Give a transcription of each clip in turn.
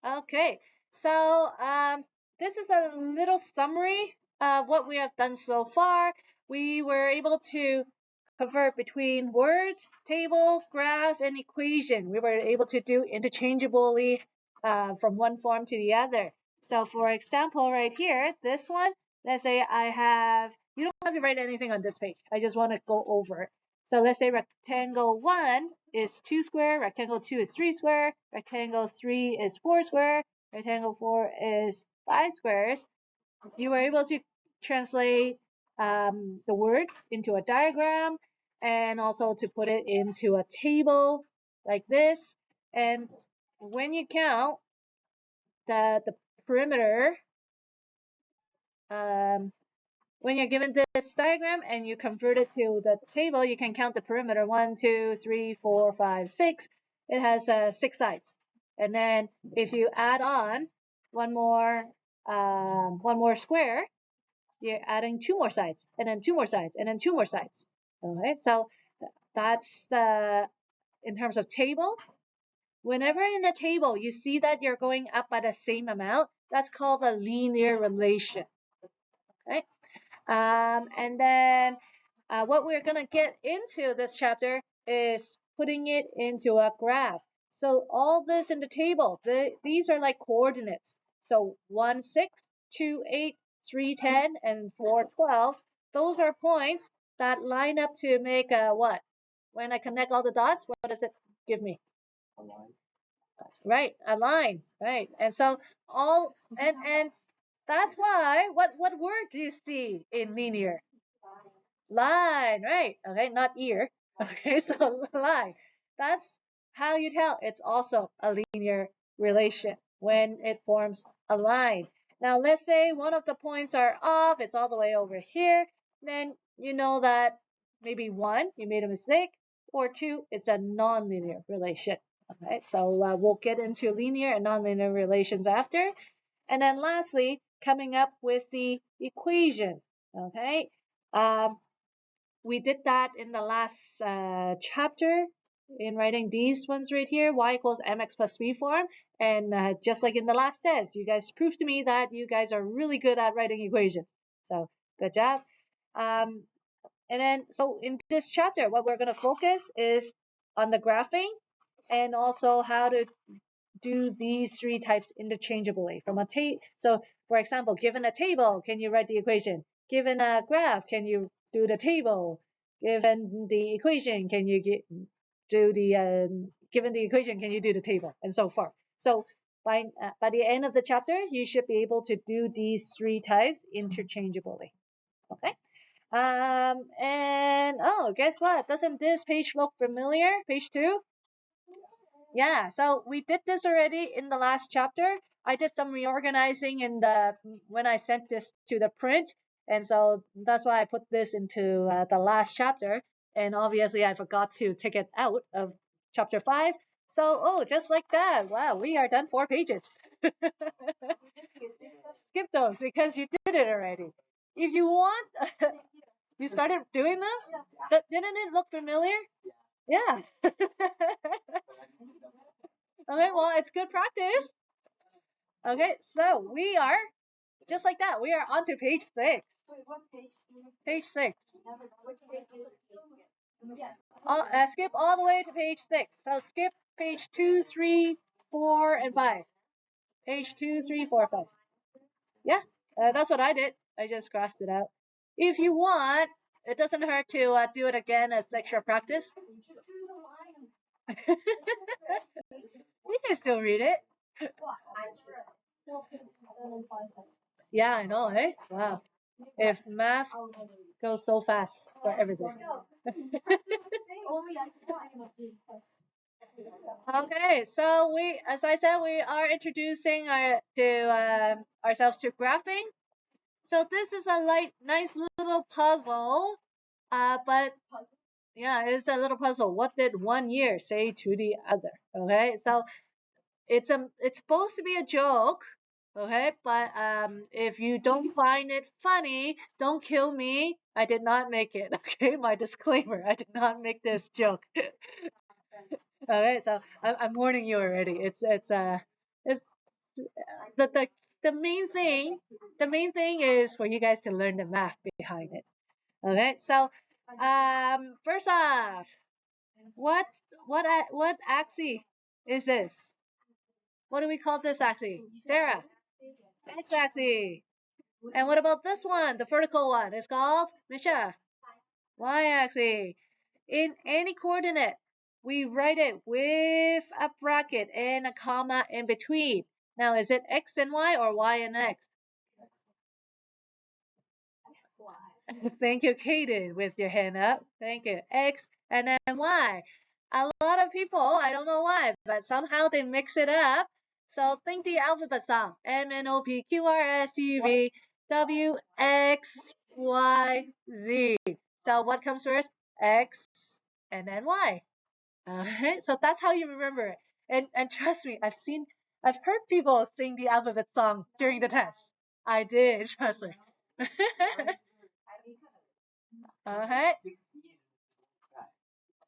Okay, so this is a little summary of what we have done so far. We were able to convert between words, table, graph, and equation. We were able to do interchangeably from one form to the other. So for example, right here, this one, let's say I have, you don't have to write anything on this page. I just want to go over it. So let's say rectangle 1 is 2 square, rectangle 2 is 3 square, rectangle 3 is 4 square, rectangle 4 is 5 squares. You were able to translate the words into a diagram and also to put it into a table like this. And when you count the perimeter, um, when you're given this diagram and you convert it to the table, you can count the perimeter 1, 2, 3, 4, 5, 6. It has 6 sides. And then if you add on one more square, you're adding 2 more sides, and then 2 more sides, and then 2 more sides. Okay, so that's the in terms of table. Whenever in a table you see that you're going up by the same amount, that's called a linear relation. Okay. And then what we're going to get into this chapter is putting it into a graph. So all this in the table, these are like coordinates. So 1, 6, 2, 8, 3, 10, and 4, 12. Those are points that line up to make a what? When I connect all the dots, what does it give me? A line. Right, a line, right. And so all and that's why what word do you see in linear? Line, right? Okay, not ear. Okay, so line. That's how you tell it's also a linear relation when it forms a line. Now let's say one of the points are off, it's all the way over here, then you know that maybe 1, you made a mistake, or 2, it's a nonlinear relation. Okay, so we'll get into linear and nonlinear relations after. And then lastly, coming up with the equation. Okay, um, we did that in the last chapter in writing these ones right here, y equals mx plus b form. And just like in the last test, you guys proved to me that you guys are really good at writing equations. So good job. And then, so in this chapter, what we're going to focus is on the graphing and also how to do these 3 types interchangeably from a table. So for example, given a table, can you write the equation? Given a graph, can you do the table? Given the equation, can you do the given the equation, can you do the table, and so forth. So by the end of the chapter, you should be able to do these 3 types interchangeably. Okay. And oh, guess what? Doesn't this page look familiar? Page 2? Yeah, so we did this already in the last chapter. I did some reorganizing in the when I sent this to the print, and so that's why I put this into the last chapter. And obviously, I forgot to take it out of chapter 5. So, oh, just like that. Wow, we are done 4 pages. Skip those because you did it already. If you want, you started doing them? Didn't it look familiar? Yeah. Okay, well, it's good practice. Okay, so we are just like that. We are on to page 6. Wait, what page? Page 6. Skip all the way to page 6. So skip page 2, 3, 4, and 5. Page 2, 3, 4, 5. Yeah, that's what I did. I just crossed it out. If you want, it doesn't hurt to do it again as extra practice. You can still read it. Yeah, I know, eh? Wow. If math goes so fast for everything. Okay, so as I said, we are introducing ourselves to graphing. So this is a nice little puzzle, but yeah, it's a little puzzle. What did 1 year say to the other? Okay, so it's supposed to be a joke, okay, but if you don't find it funny, don't kill me. I did not make it. Okay, my disclaimer, I did not make this joke. Okay, so I'm warning you already. It's the main thing is for you guys to learn the math behind it. Okay, so first off, what what axis is this? What do we call this axis? Sarah? X-axis. And what about this one, the vertical one? It's called, Misha? Y-axis. In any coordinate, we write it with a bracket and a comma in between. Now, is it X and Y or Y and X? Thank you, Kaden, with your hand up. Thank you. X and then Y. A lot of people, I don't know why, but somehow they mix it up. So think the alphabet song. M, N, O, P, Q, R, S, T, U, V, W, X, Y, Z. So what comes first? X and then Y. Alright, so that's how you remember it. And trust me, I've heard people sing the alphabet song during the test. I did, trust me. Okay.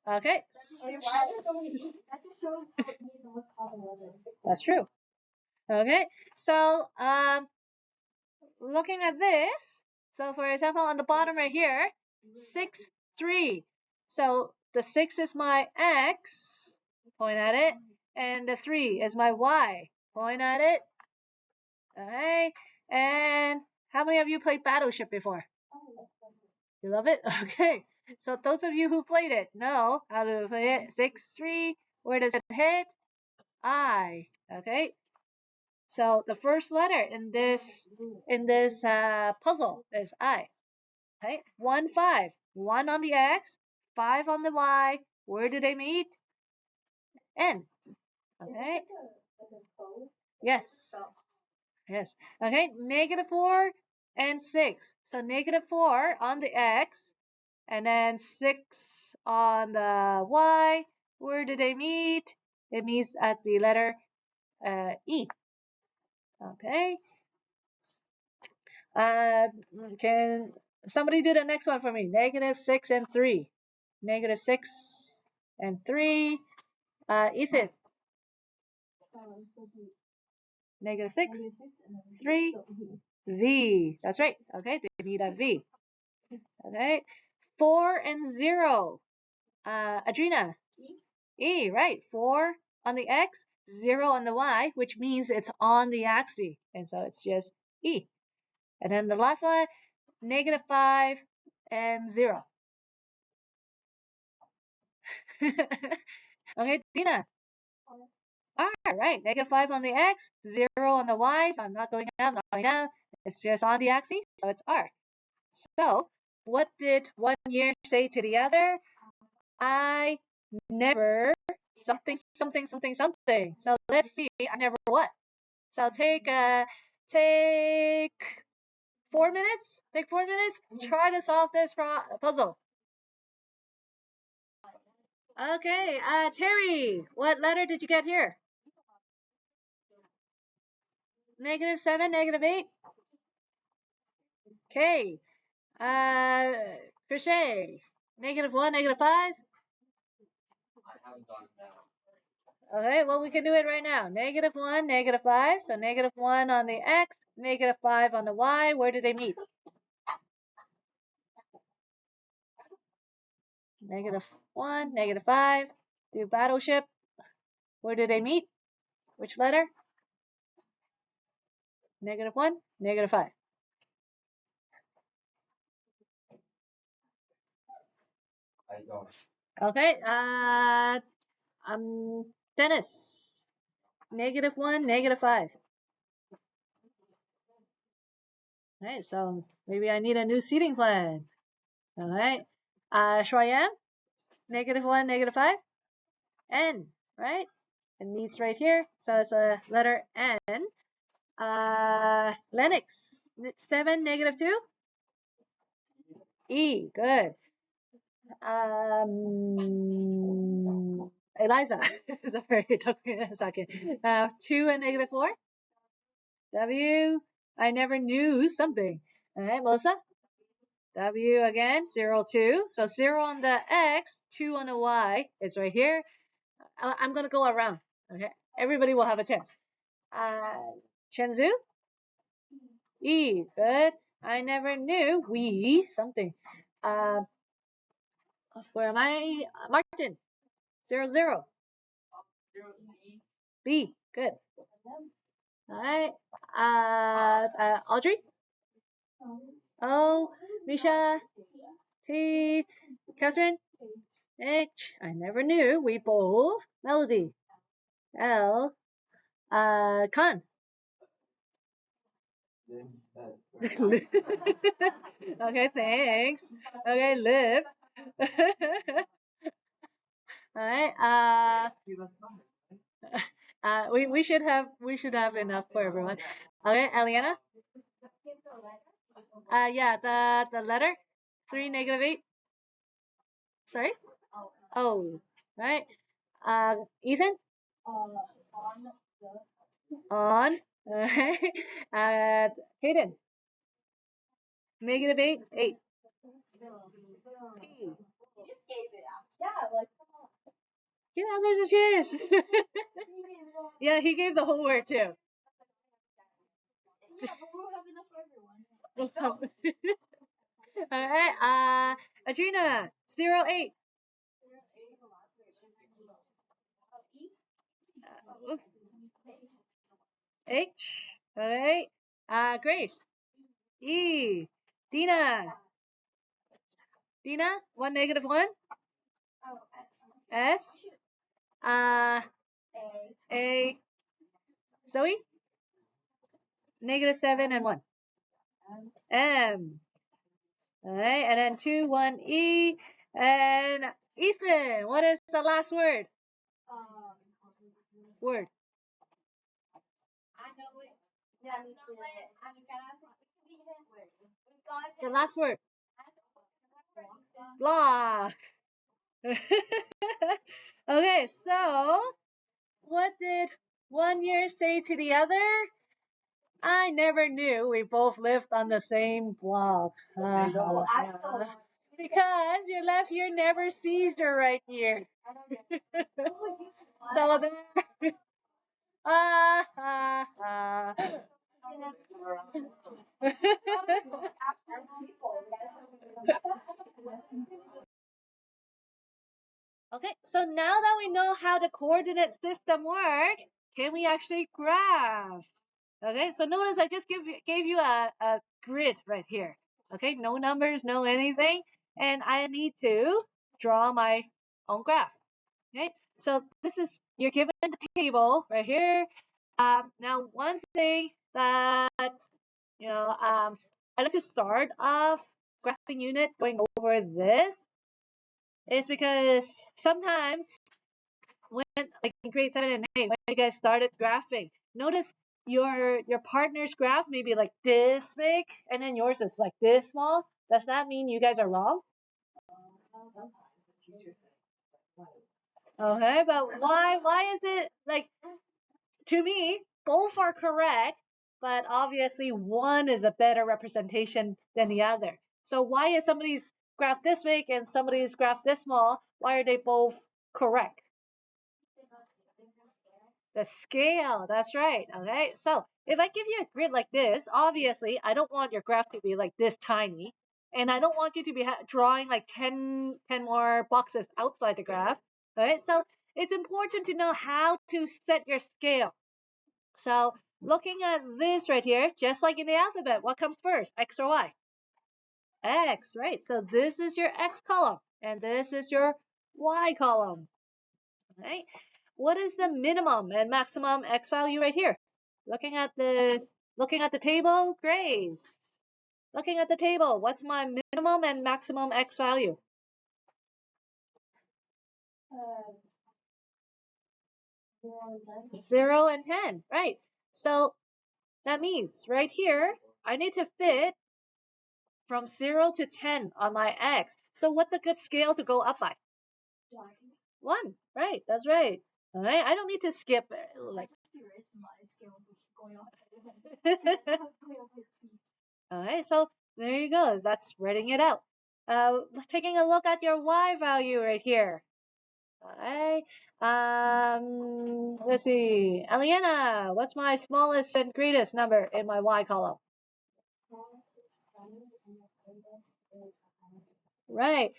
Okay. That's true. Okay. So looking at this, so for example on the bottom right here, 6, 3. So the 6 is my X, point at it, and the 3 is my Y, point at it. Okay. And how many of you played Battleship before? You love it? Okay. So those of you who played it know how to play it. 6, 3. Where does it hit? I. Okay. So the first letter in this puzzle is I. Okay. 1, 5. 1 on the X, 5 on the Y. Where do they meet? N. Okay. Yes. Yes. Okay. -4 and 6. So -4 on the X, and then 6 on the Y. Where do they meet? It meets at the letter E. Okay. Can somebody do the next one for me? -6 and 3. -6 and 3. Ethan. -6, 3, V. That's right. Okay, they meet at V. Okay. 4 and 0. Adrina. E, right. 4 on the X, 0 on the Y, which means it's on the axis. And so it's just E. And then the last one, -5 and 0. Okay, Dina. R, right. -5 on the X, 0 on the Y. So I'm not going up, not going down. It's just on the axis, so it's R. So what did one year say to the other? I never something, something, something, something. So let's see, I never what? So take 4 minutes. Take 4 minutes. Try to solve this puzzle. Okay, Terry, what letter did you get here? -7, -8. Okay. Crochet. -1, -5. Okay, well, we can do it right now. -1, -5. So -1 on the X, -5 on the Y. Where do they meet? -1, -5. Do battleship. Where do they meet? Which letter? -1, -5. Okay, Dennis. -1, -5. Okay, so maybe I need a new seating plan. All right. Cheyenne, -1, -5. N, right? It meets right here. So it's a letter N. Lennox, 7, -2. E, good. Eliza, sorry, it took me a second. 2 and -4. W, I never knew something. All right, Melissa. W again, 0, 2. So 0 on the X, 2 on the Y. It's right here. I'm going to go around. Okay, everybody will have a chance. Shenzhou? E. Good. I never knew. We. Something. Where am I? Martin. 00. B. Good. All right. Audrey? O. Misha? T. Catherine? H. I never knew. We both. Melody. L. Con. Okay, thanks. Okay, Liv. All right. We should have enough for everyone. Okay, Eliana. Yeah, the letter 3 -8. Sorry. Oh, right. Ethan. On. Hayden. -8. 8. P. Yeah, there's a chance. Yeah, he gave the whole word too. Alright, Adrina, 08. H. Alright. Grace. E. Dina. Dina, 1 -1. S. A. Zoe, -7 and 1. M. Alright, and then 2, 1, E. And Ethan, what is the last word? Word. The last word. Block. Okay, so what did one year say to the other? I never knew we both lived on the same block. Because your left ear never sees your right ear. So there. Okay, so now that we know how the coordinate system works, can we actually graph? Okay, so notice I just gave you a grid right here. Okay, no numbers, no anything. And I need to draw my own graph. Okay, so this is, you're given the table right here. Now, one thing that, I like to start off graphing unit going over this is because sometimes when, like in grade 7 and 8, when you guys started graphing, notice your partner's graph may be like this big and then yours is like this small. Does that mean you guys are wrong? Okay, but why is it like, to me both are correct, but obviously one is a better representation than the other. So why is somebody's graph this big and somebody's graph this small? Why are they both correct? The scale, that's right. Okay, so if I give you a grid like this, obviously I don't want your graph to be like this tiny, and I don't want you to be drawing like 10 more boxes outside the graph. Okay, so it's important to know how to set your scale. So looking at this right here, just like in the alphabet, what comes first, X or Y? X, right? So this is your X column, and this is your Y column. Right? What is the minimum and maximum X value right here? Looking at the table, Grace. Looking at the table, what's my minimum and maximum X value? 0 and 10, right? So that means right here, I need to fit from 0 to 10 on my X. So what's a good scale to go up by? 1, right? That's right. All right, I don't need to skip like. All right, so there you go. That's spreading it out. Taking a look at your Y value right here. All Okay. Let's see. Eliana, what's my smallest and greatest number in my Y column? Right.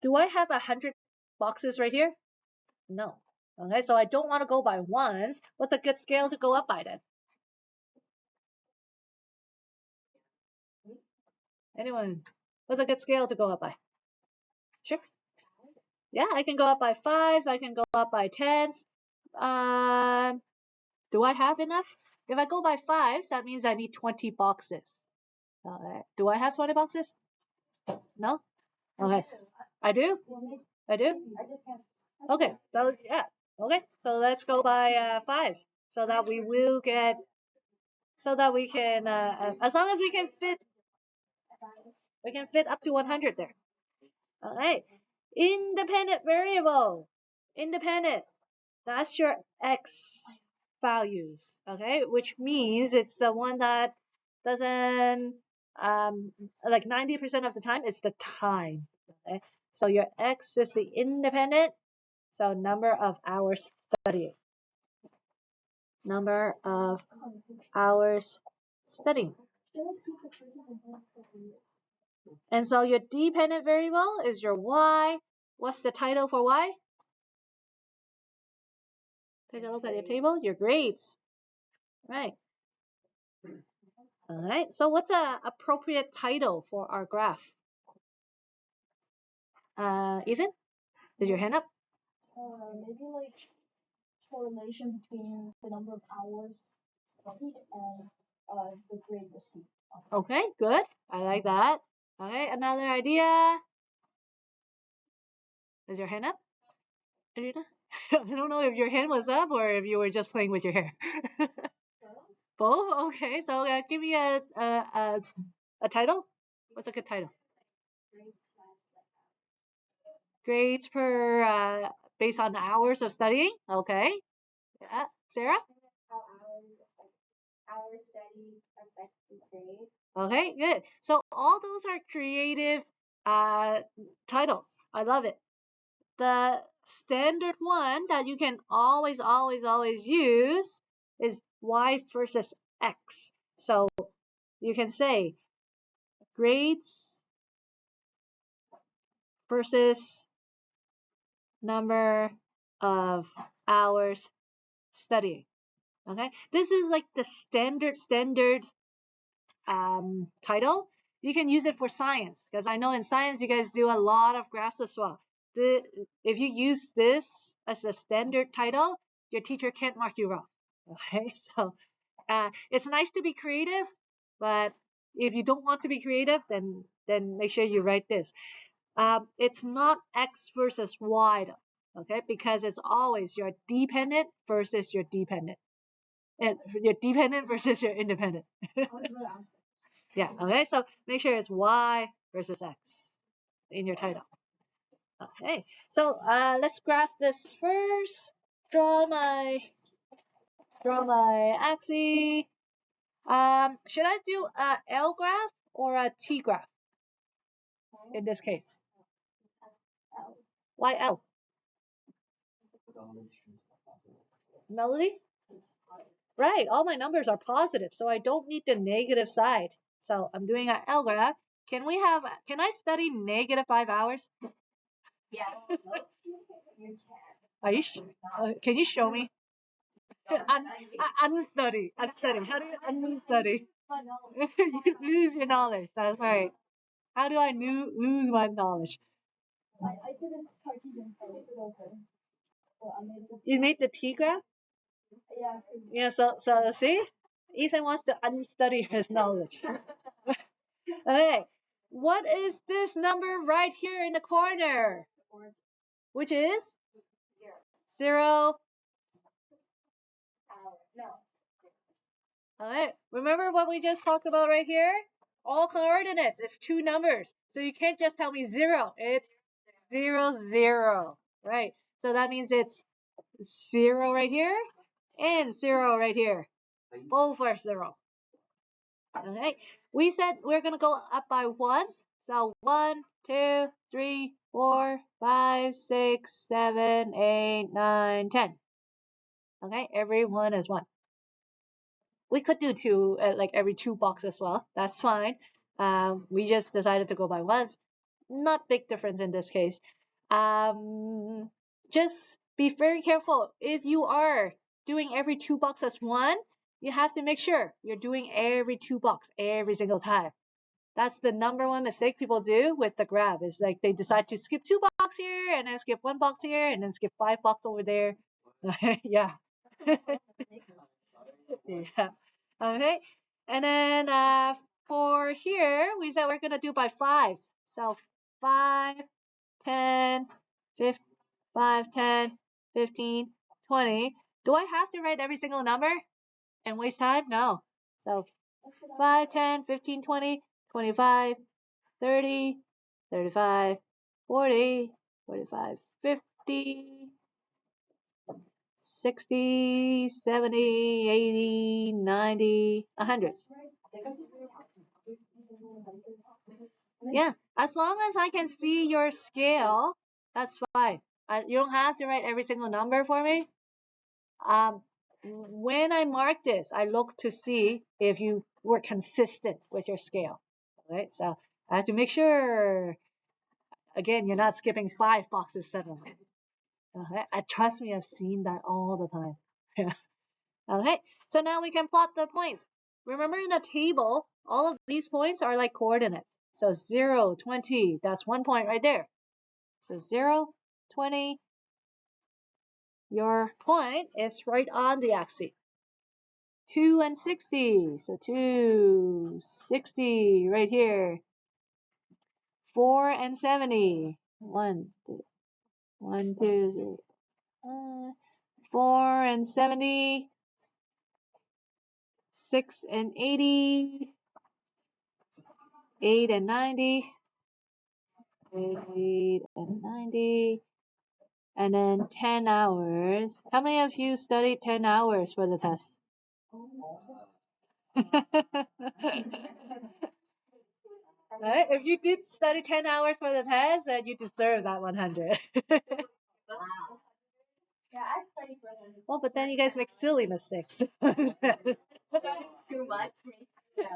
Do I have 100 boxes right here? No. Okay, so I don't want to go by ones. What's a good scale to go up by then? Anyone? What's a good scale to go up by? Sure. Yeah, I can go up by fives. I can go up by tens. Do I have enough? If I go by fives, that means I need 20 boxes. Do I have 20 boxes? No? Okay. I do? I do? Okay, so yeah. Okay, so let's go by fives so that we will get, so that we can, as long as we can fit up to 100 there. All right. Independent variable. Independent. That's your x values. Okay, which means it's the one that doesn't like 90% of the time it's the time. Okay, so your x is the independent. So number of hours studying. Number of hours studying. And so your dependent variable is your y. What's the title for y? Take a look at your table, your grades. Right. All right. So what's a appropriate title for our graph? Ethan, did your hand up? Maybe like correlation between the number of hours studied and the grade received. Okay, good. I like that. Okay, another idea. Is your hand up, Alina? I don't know if your hand was up or if you were just playing with your hair. Both? Okay, so give me a title. What's a good title? Grades per based on the hours of studying. Okay. Yeah. Sarah? How hours studied affect the grade. Okay, good. So all those are creative titles. I love it. The standard one that you can always use is y versus x. So you can say grades versus number of hours studying. Okay, this is like the standard title. You can use it for science because I know in science you guys do a lot of graphs as well. If you use this as the standard title, your teacher can't mark you wrong. Okay, so it's nice to be creative, but if you don't want to be creative, then make sure you write this. It's not x versus y though, okay, because it's always your dependent versus your dependent, and your dependent versus your independent. Yeah, okay, so make sure it's y versus x in your title. Okay, so let's graph this first. Draw my axis. Should I do a L graph or a T graph in this case? Why L? Melody? Right, all my numbers are positive, so I don't need the negative side. So I'm doing an L graph. Can I study negative 5 hours? Yes. You can. Are you sure? Can you show me? Unstudy. How do you unstudy? You lose your knowledge. That's right. How do I lose my knowledge? I didn't Cartesian it over. So I made this. You made the T graph? Yeah. Yeah, so see? Ethan wants to unstudy his knowledge. Okay. What is this number right here in the corner? Which is? Zero. No. Alright. Remember what we just talked about right here? All coordinates. It's two numbers. So you can't just tell me zero. It's 0, 0. Right. So that means it's 0 right here and 0 right here. Both are 0. Okay. We said we're going to go up by ones. So 1, 2, 3, 4, 5, 6, 7, 8, 9, 10. Okay, every one is 1. We could do 2, like every 2 blocks as well. That's fine. We just decided to go by ones. Not big difference in this case. Just be very careful. If you are doing every 2 blocks as 1, you have to make sure you're doing every 2 blocks every single time. That's the number one mistake people do with the graph. Is like they decide to skip 2 blocks here and then skip 1 box here and then skip 5 blocks over there. Yeah. Yeah. Okay. And then for here, we said we're gonna do by fives. So 5, 10, 5, 5, 10, 15, 20. Do I have to write every single number and waste time? No. So 5, 10, 15, 20, 25, 30, 35, 40, 45, 50, 60, 70, 80, 90, 100. Yeah, as long as I can see your scale, that's fine. You don't have to write every single number for me. When I mark this, I look to see if you were consistent with your scale. Right, so I have to make sure. Again, you're not skipping 5 boxes suddenly. Okay, trust me, I've seen that all the time. Okay, so now we can plot the points. Remember in a table, all of these points are like coordinates. So 0, 20, that's 1 point right there. So 0, 20, your point is right on the axis. 2 and 60, so 2, 60 right here. 4 and 70, 1, 2, 1, 2, 3. 4 and 70, 6 and 80, 8 and 90, 8 and 90, and then 10 hours. How many of you studied 10 hours for the test? Right? If you did study 10 hours for the test, then you deserve that 100. Yeah, I studied for them. Well, but then you guys make silly mistakes. Too much. Yeah,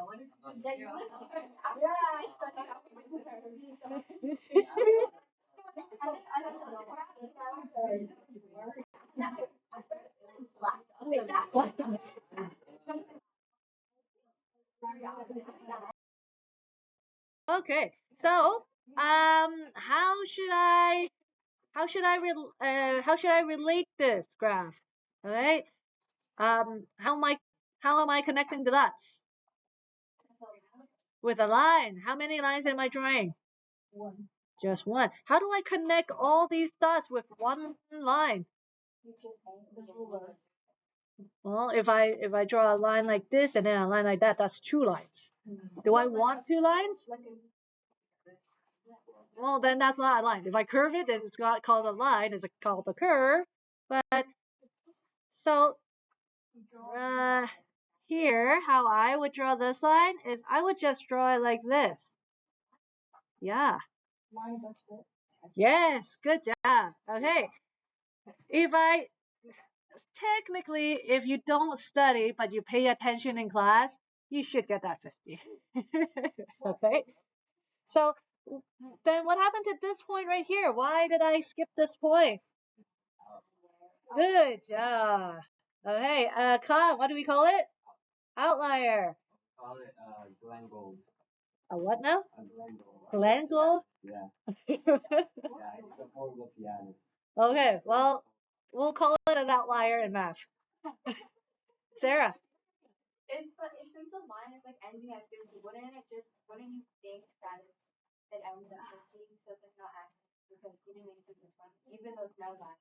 I studied. Okay, so how should I relate this graph? All right. How am I connecting the dots? With a line. How many lines am I drawing? One. Just one. How do I connect all these dots with one line? You just the ruler. Well, if I draw a line like this and then a line like that, that's 2 lines. Do I want 2 lines? Well, then that's not a line. If I curve it, then it's not called a line. It's called a curve. But so here, how I would draw this line is I would just draw it like this. Yeah. Line does fit. Yes, good job. Okay. Technically, if you don't study but you pay attention in class, you should get that 50. Okay. So then what happened to this point right here? Why did I skip this point? Good job. Okay, Con, what do we call it? Outlier. Call it Glen Gold. A what now? A Glen Gold. Glen Gold? Yeah. Yeah, he's a horrible pianist. Okay, well, we'll call it an outlier in math. Sarah. Since the line is like ending at 50, wouldn't you think that it ends at 50, so it's like not accurate because you didn't make it to this one, even though it's now line.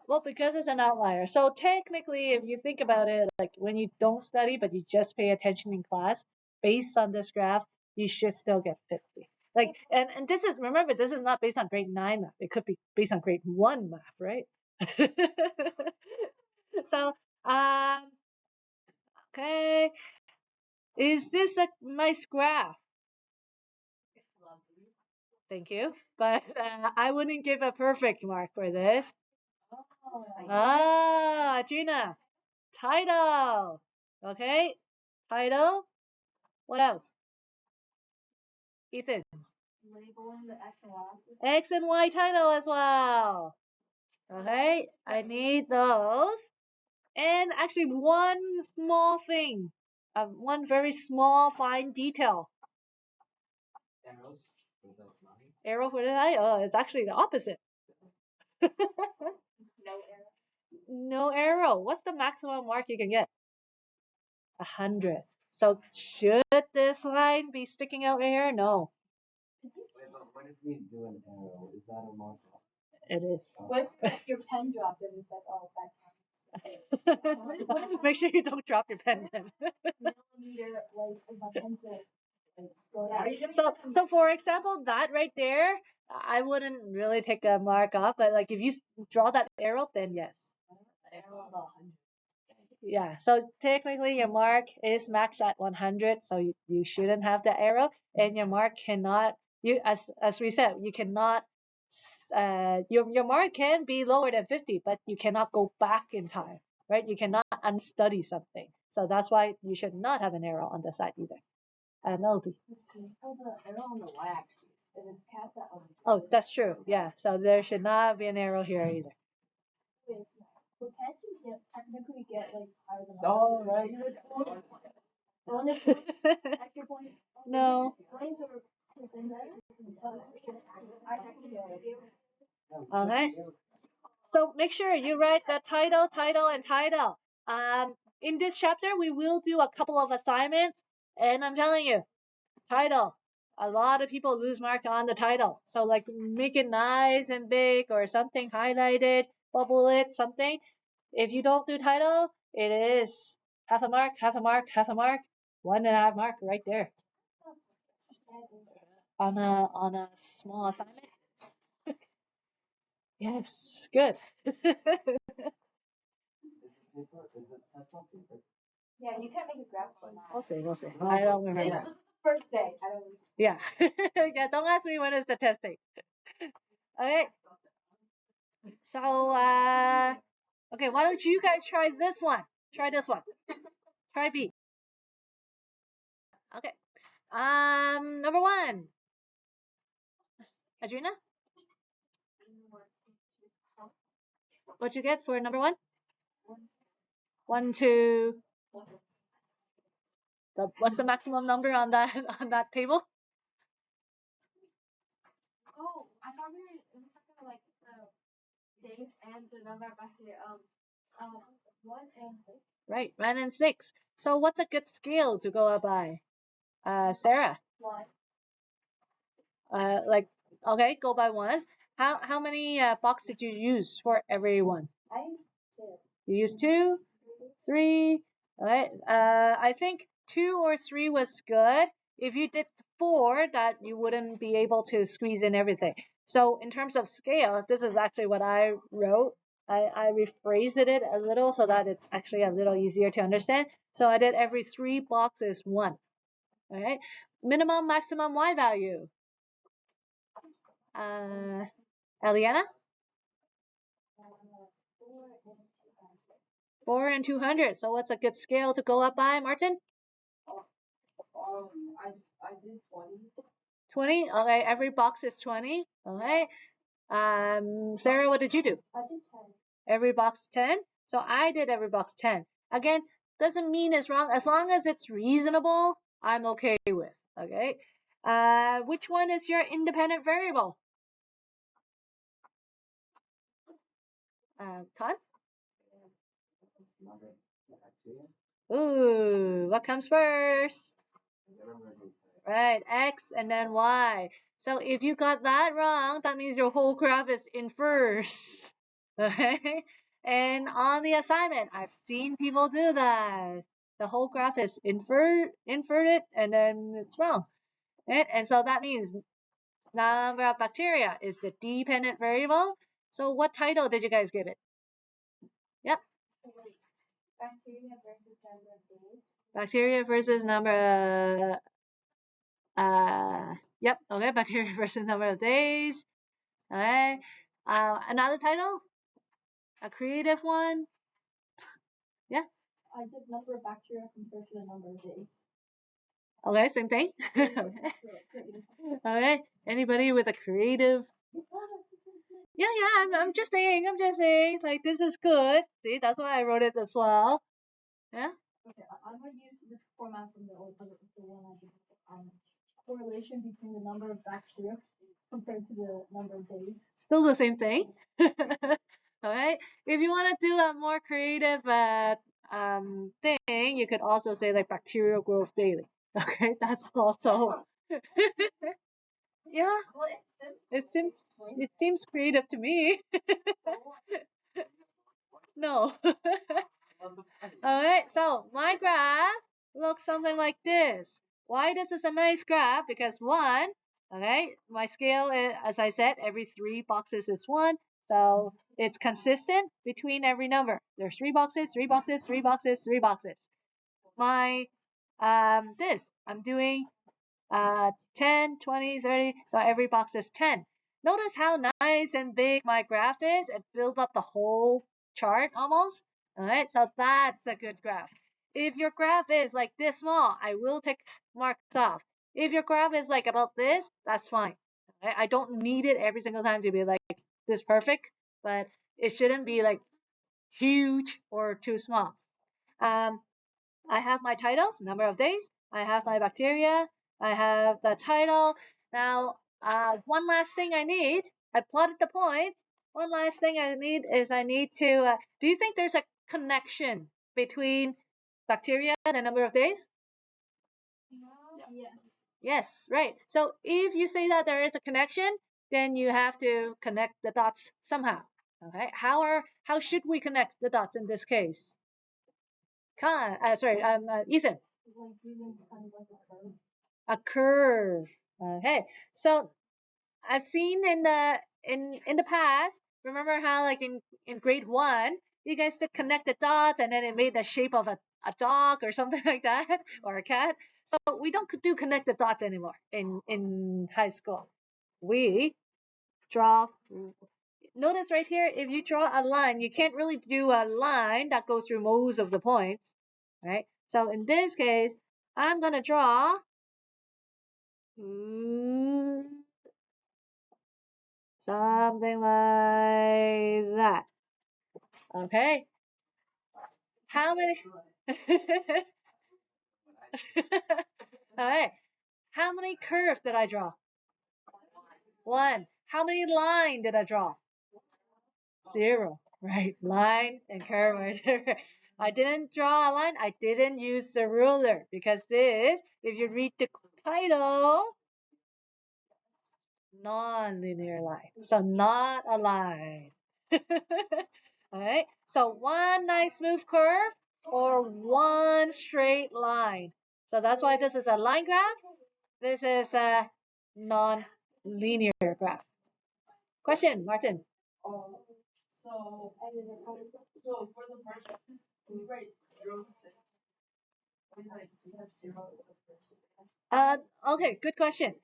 Well, because it's an outlier. So technically, if you think about it, like when you don't study but you just pay attention in class, based on this graph, you should still get 50. Like, and this is, remember, this is not based on grade 9 math. It could be based on grade 1 math, right? So, okay. Is this a nice graph? Thank you. But I wouldn't give a perfect mark for this. Ah, Gina. Title. Okay. Title. What else? Ethan. Labeling the X and Y axis. X and Y title as well. Okay. I need those. And actually one small thing. One very small fine detail. Arrows for the line. Arrow for the title. It's actually the opposite. No error. No arrow. What's the maximum mark you can get? 100. So should this line be sticking out here? No, Wait, but what if we do an arrow? Is that a mark? it is. What if your pen dropped and it's like, oh, that counts? Make sure you don't drop your pen then. Millimeter, like, of my pencil. So for example, that right there, I wouldn't really take a mark off, but like if you draw that arrow, then yes. Yeah, so technically your mark is maxed at 100, so you shouldn't have the arrow, and your mark cannot, you as we said, you cannot, your mark can be lower than 50, but you cannot go back in time, right? You cannot unstudy something. So that's why you should not have an arrow on the side either. Melody. Oh, the arrow on the y-axis. If it's capped at Oh, that's true. Yeah, so there should not be an arrow here either. But can't you technically get like higher than Oh, right. bonus extra points? No. Points or percentage? Okay. So make sure you write the title, title, and title. In this chapter, we will do a couple of assignments, and I'm telling you, title. A lot of people lose mark on the title. So like make it nice and big or something highlighted, bubble it, something. If you don't do title, it is half a mark, half a mark, half a mark, 1.5 mark right there on a small assignment. Yes, good. Is it paper? Is it test on paper? Yeah, you can't make a graph slide. We'll see, we'll see. I don't This remember. is the first day. I don't. Yeah. Yeah, don't ask me when is the testing. Okay. So okay, why don't you guys try this one? Try this one. Try B. Okay. Number one. Adrina? What'd you get for number one? 1, 2. What's the maximum number on that on that table? Oh, I thought we were in something like the days and the number back here. 1 and 6. Right, 1 and 6. So what's a good scale to go up by? Sarah. 1. Like okay, go by ones. How many box did you use for every one? I used 2. You used 2, 3. All right. I think 2 or 3 was good. If you did 4, that you wouldn't be able to squeeze in everything. So in terms of scale, this is actually what I wrote. I rephrased it a little so that it's actually a little easier to understand. So I did every 3 boxes 1. All right. Minimum, maximum Y value. Eliana? 4 and 200. So what's a good scale to go up by, Martin? I did 20. 20? Okay, every box is 20. Okay. Sarah, what did you do? I did 10. Every box 10? So I did every box 10. Again, doesn't mean it's wrong. As long as it's reasonable, I'm okay with. Okay. Which one is your independent variable? Con? Ooh, what comes first? Right, X and then Y. So if you got that wrong, that means your whole graph is inverse. Okay? And on the assignment, I've seen people do that. The whole graph is inverted and then it's wrong. Right? And so that means number of bacteria is the dependent variable. So what title did you guys give it? Yep. Bacteria versus number of days. Bacteria versus number Yep. Okay. Bacteria versus number of days. Okay. Another title? A creative one? Yeah. I did number of bacteria compared to the number of days. Okay. Same thing. Okay. Anybody with a creative? Yeah. I'm just saying. I'm just saying. Like this is good. See, that's why I wrote it as well. Yeah. Okay, I'm gonna use this format from the one I did. Correlation between the number of bacteria compared to the number of days. Still the same thing. Alright. If you want to do a more creative thing, you could also say like bacterial growth daily. Okay, that's also yeah. Well, It seems creative to me. No. Alright, so my graph looks something like this. Why this is a nice graph? Because one, okay, my scale is, as I said, every 3 boxes is 1. So it's consistent between every number. There's 3 boxes, 3 boxes, 3 boxes, 3 boxes. My this I'm doing 10, 20, 30. So every box is 10. Notice how nice and big my graph is. It builds up the whole chart almost. All right, so that's a good graph. If your graph is like this small, I will take marks off. If your graph is like about this, that's fine. Right? I don't need it every single time to be like this perfect, but it shouldn't be like huge or too small. I have my titles, number of days. I have my bacteria. I have the title. Now, one last thing I need. I plotted the points. One last thing I need is I need to. Do you think there's a connection between bacteria and the number of days? yes. Yes, right. So if you say that there is a connection, then you have to connect the dots somehow. Okay. How should we connect the dots in this case? Ethan. Like using kind of like A curve. Okay. So I've seen in the past, remember how like in grade 1, you guys did connect the dots and then it made the shape of a dog or something like that or a cat. So we don't do connect the dots anymore in high school. We draw. Notice right here, if you draw a line, you can't really do a line that goes through most of the points, right? So in this case, I'm gonna draw something like that. Okay. How many? All right. How many curves did I draw? 1. How many line did I draw? 0. Right. Line and curve right there. I didn't draw a line. I didn't use the ruler because this, if you read the title, non-linear line. So not a line. Alright, so one nice smooth curve or one straight line. So that's why this is a line graph. This is a non-linear graph. Question, Martin. so for the first one, can you write 0 to 6? It's like you have 0 to 6. Okay, good question.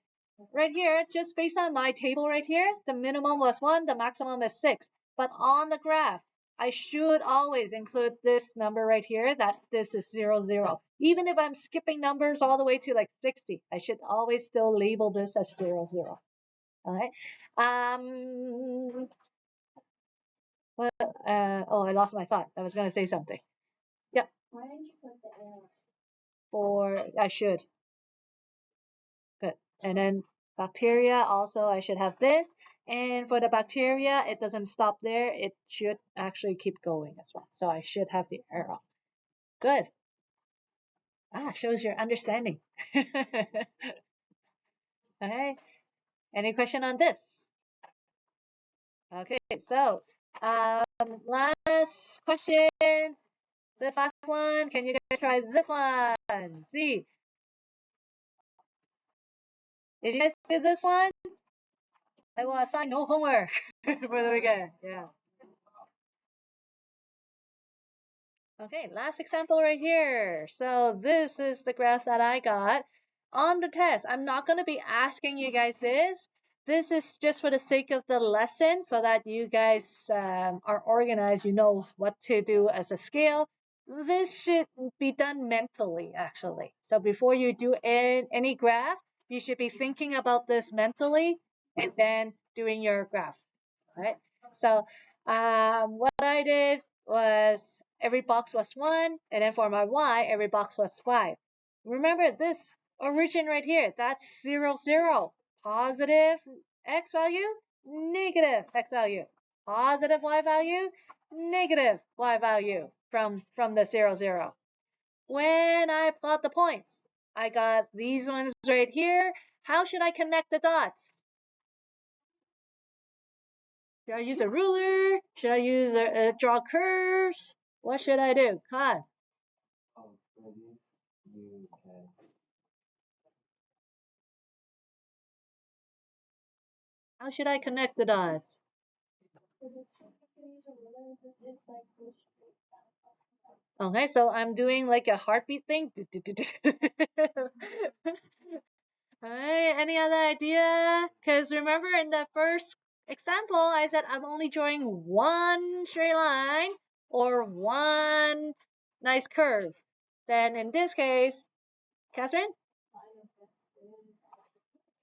Right here, just based on my table right here, the minimum was 1, the maximum is 6. But on the graph, I should always include this number right here that this is 0, 0. Even if I'm skipping numbers all the way to like 60, I should always still label this as 0, 0. All right. I lost my thought. I was going to say something. Yep. Why didn't you put the arrow? I should. Good. And then bacteria also, I should have this. And for the bacteria, it doesn't stop there. It should actually keep going as well. So I should have the arrow. Good. Shows your understanding. Okay. Any question on this? Okay, so last question. This last one. Can you guys try this one? See. If you guys do this one, I will assign no homework for the weekend. Yeah. Okay, last example right here. So this is the graph that I got. on the test. I'm not going to be asking you guys this. This is just for the sake of the lesson so that you guys are organized, you know what to do as a scale. This should be done mentally, actually. So before you do any graph, you should be thinking about this mentally and then doing your graph, right? So what I did was every box was 1, and then for my y, every box was 5. Remember this origin right here, that's 0, 0. Positive x value, negative x value. Positive y value, negative y value from the 0, 0. When I plot the points, I got these ones right here. How should I connect the dots? Should I use a ruler? Should I use draw curves? What should I do? Con. Oh, for this, you can. How should I connect the dots? Okay, so I'm doing like a heartbeat thing. Alright, any other idea? Because remember in the first example, I said I'm only drawing one straight line or one nice curve. Then in this case, Catherine,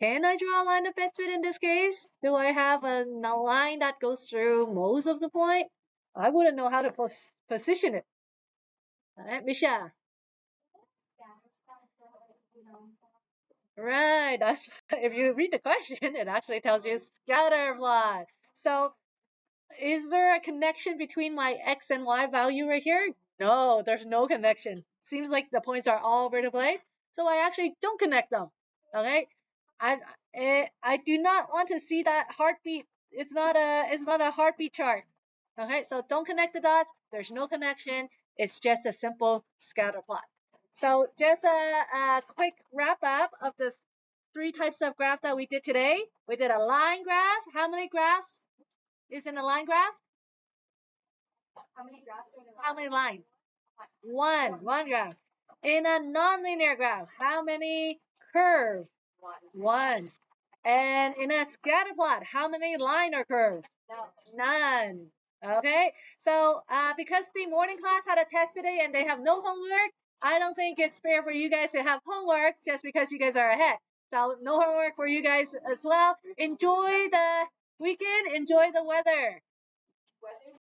can I draw a line of best fit in this case? Do I have a line that goes through most of the point? I wouldn't know how to position it. Alright, Misha. Right, that's if you read the question, it actually tells you scatter plot. So is there a connection between my x and y value right here? No, there's no connection. Seems like the points are all over the place, so I actually don't connect them. Okay, I do not want to see that heartbeat. It's not a heartbeat chart. Okay, so don't connect the dots. There's no connection. It's just a simple scatter plot. So just a quick wrap up of the 3 types of graph that we did today. We did a line graph. How many graphs is in a line graph? How many graphs are there? How many lines? One graph. In a nonlinear graph, how many curves? One. And in a scatter plot, how many line or curve? No. None. Okay, so because the morning class had a test today and they have no homework, I don't think it's fair for you guys to have homework just because you guys are ahead. So no homework for you guys as well. Enjoy the weekend, enjoy the weather.